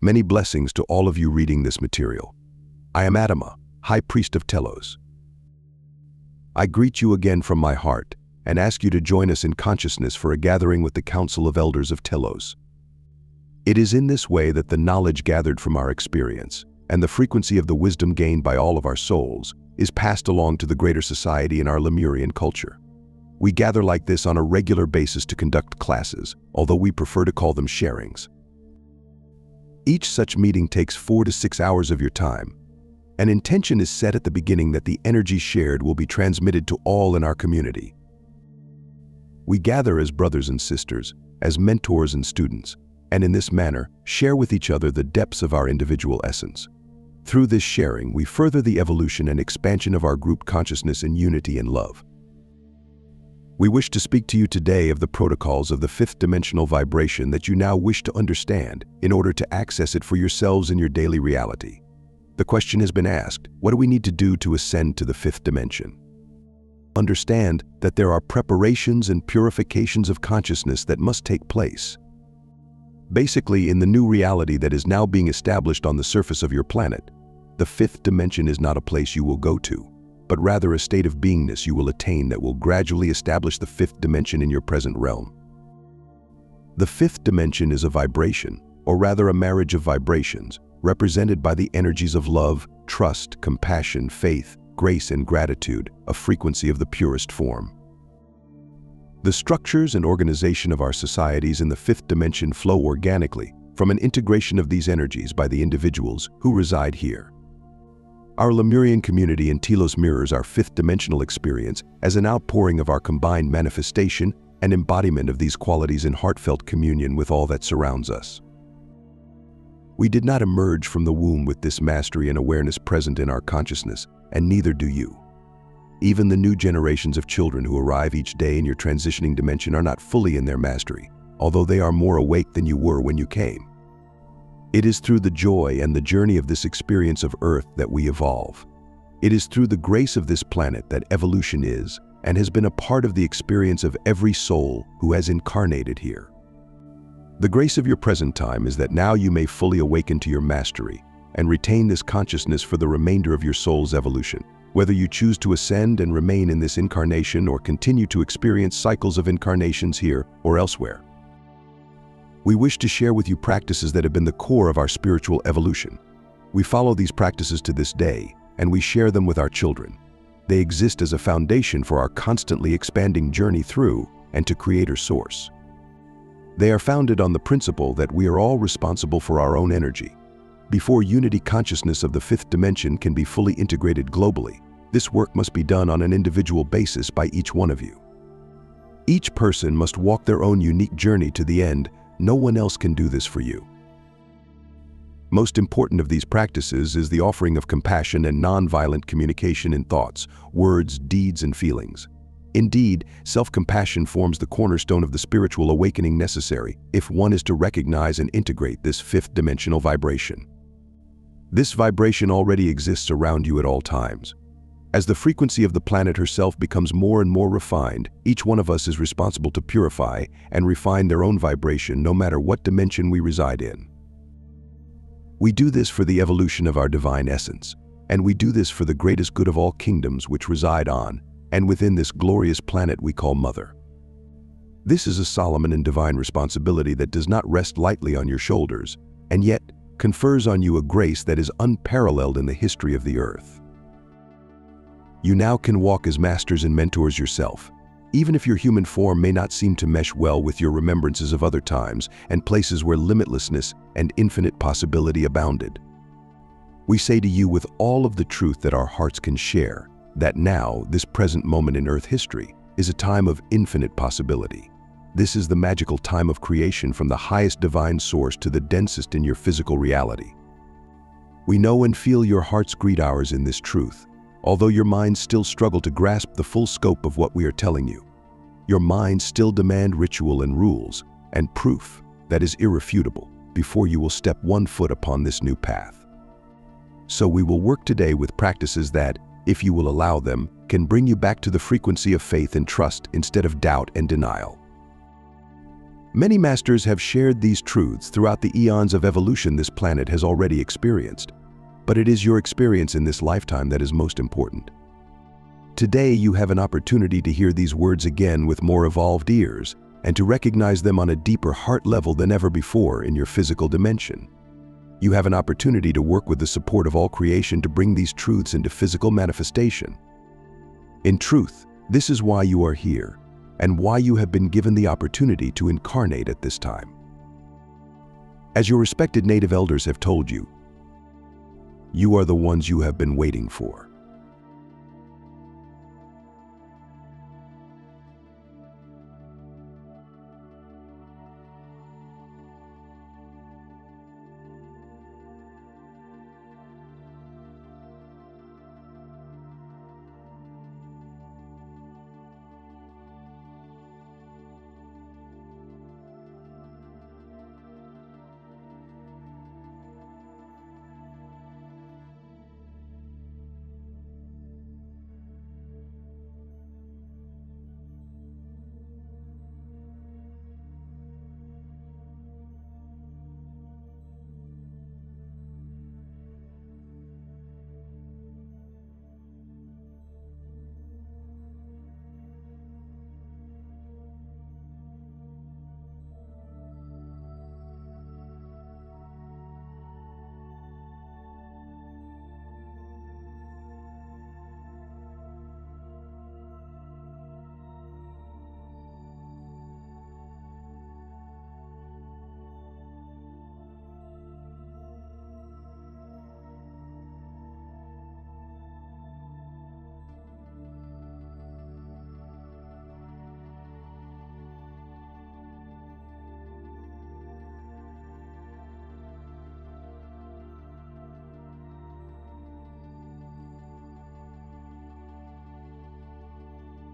Many blessings to all of you reading this material. I am Adama, High Priest of Telos. I greet you again from my heart and ask you to join us in consciousness for a gathering with the Council of Elders of Telos. It is in this way that the knowledge gathered from our experience and the frequency of the wisdom gained by all of our souls is passed along to the greater society in our Lemurian culture. We gather like this on a regular basis to conduct classes, although we prefer to call them sharings. Each such meeting takes 4 to 6 hours of your time. An intention is set at the beginning that the energy shared will be transmitted to all in our community. We gather as brothers and sisters, as mentors and students, and in this manner share with each other the depths of our individual essence. Through this sharing, we further the evolution and expansion of our group consciousness in unity and love. We wish to speak to you today of the protocols of the fifth dimensional vibration that you now wish to understand in order to access it for yourselves in your daily reality. The question has been asked, what do we need to do to ascend to the fifth dimension? Understand that there are preparations and purifications of consciousness that must take place. Basically, in the new reality that is now being established on the surface of your planet, the fifth dimension is not a place you will go to, but rather a state of beingness you will attain that will gradually establish the fifth dimension in your present realm. The fifth dimension is a vibration, or rather a marriage of vibrations, represented by the energies of love, trust, compassion, faith, grace, and gratitude, a frequency of the purest form. The structures and organization of our societies in the fifth dimension flow organically from an integration of these energies by the individuals who reside here. Our Lemurian community in Telos mirrors our fifth dimensional experience as an outpouring of our combined manifestation and embodiment of these qualities in heartfelt communion with all that surrounds us. We did not emerge from the womb with this mastery and awareness present in our consciousness, and neither do you. Even the new generations of children who arrive each day in your transitioning dimension are not fully in their mastery, although they are more awake than you were when you came. It is through the joy and the journey of this experience of Earth that we evolve. It is through the grace of this planet that evolution is and has been a part of the experience of every soul who has incarnated here. The grace of your present time is that now you may fully awaken to your mastery and retain this consciousness for the remainder of your soul's evolution, whether you choose to ascend and remain in this incarnation or continue to experience cycles of incarnations here or elsewhere. We wish to share with you practices that have been the core of our spiritual evolution. We follow these practices to this day, and we share them with our children. They exist as a foundation for our constantly expanding journey through and to Creator Source. They are founded on the principle that we are all responsible for our own energy. Before unity consciousness of the fifth dimension can be fully integrated globally, this work must be done on an individual basis by each one of you. Each person must walk their own unique journey to the end. No one else can do this for you. Most important of these practices is the offering of compassion and non-violent communication in thoughts, words, deeds, and feelings. Indeed, self-compassion forms the cornerstone of the spiritual awakening necessary if one is to recognize and integrate this fifth dimensional vibration. This vibration already exists around you at all times. As the frequency of the planet herself becomes more and more refined, each one of us is responsible to purify and refine their own vibration no matter what dimension we reside in. We do this for the evolution of our divine essence, and we do this for the greatest good of all kingdoms which reside on and within this glorious planet we call Mother. This is a solemn and divine responsibility that does not rest lightly on your shoulders, and yet confers on you a grace that is unparalleled in the history of the earth. You now can walk as masters and mentors yourself, even if your human form may not seem to mesh well with your remembrances of other times and places where limitlessness and infinite possibility abounded. We say to you with all of the truth that our hearts can share, that now, this present moment in Earth history, is a time of infinite possibility. This is the magical time of creation from the highest divine source to the densest in your physical reality. We know and feel your hearts greet ours in this truth, although your minds still struggle to grasp the full scope of what we are telling you. Your minds still demand ritual and rules, and proof that is irrefutable before you will step one foot upon this new path. So we will work today with practices that, if you will allow them, can bring you back to the frequency of faith and trust instead of doubt and denial. Many masters have shared these truths throughout the eons of evolution this planet has already experienced, but it is your experience in this lifetime that is most important. Today, you have an opportunity to hear these words again with more evolved ears and to recognize them on a deeper heart level than ever before in your physical dimension. You have an opportunity to work with the support of all creation to bring these truths into physical manifestation. In truth, this is why you are here and why you have been given the opportunity to incarnate at this time. As your respected native elders have told you, you are the ones you have been waiting for.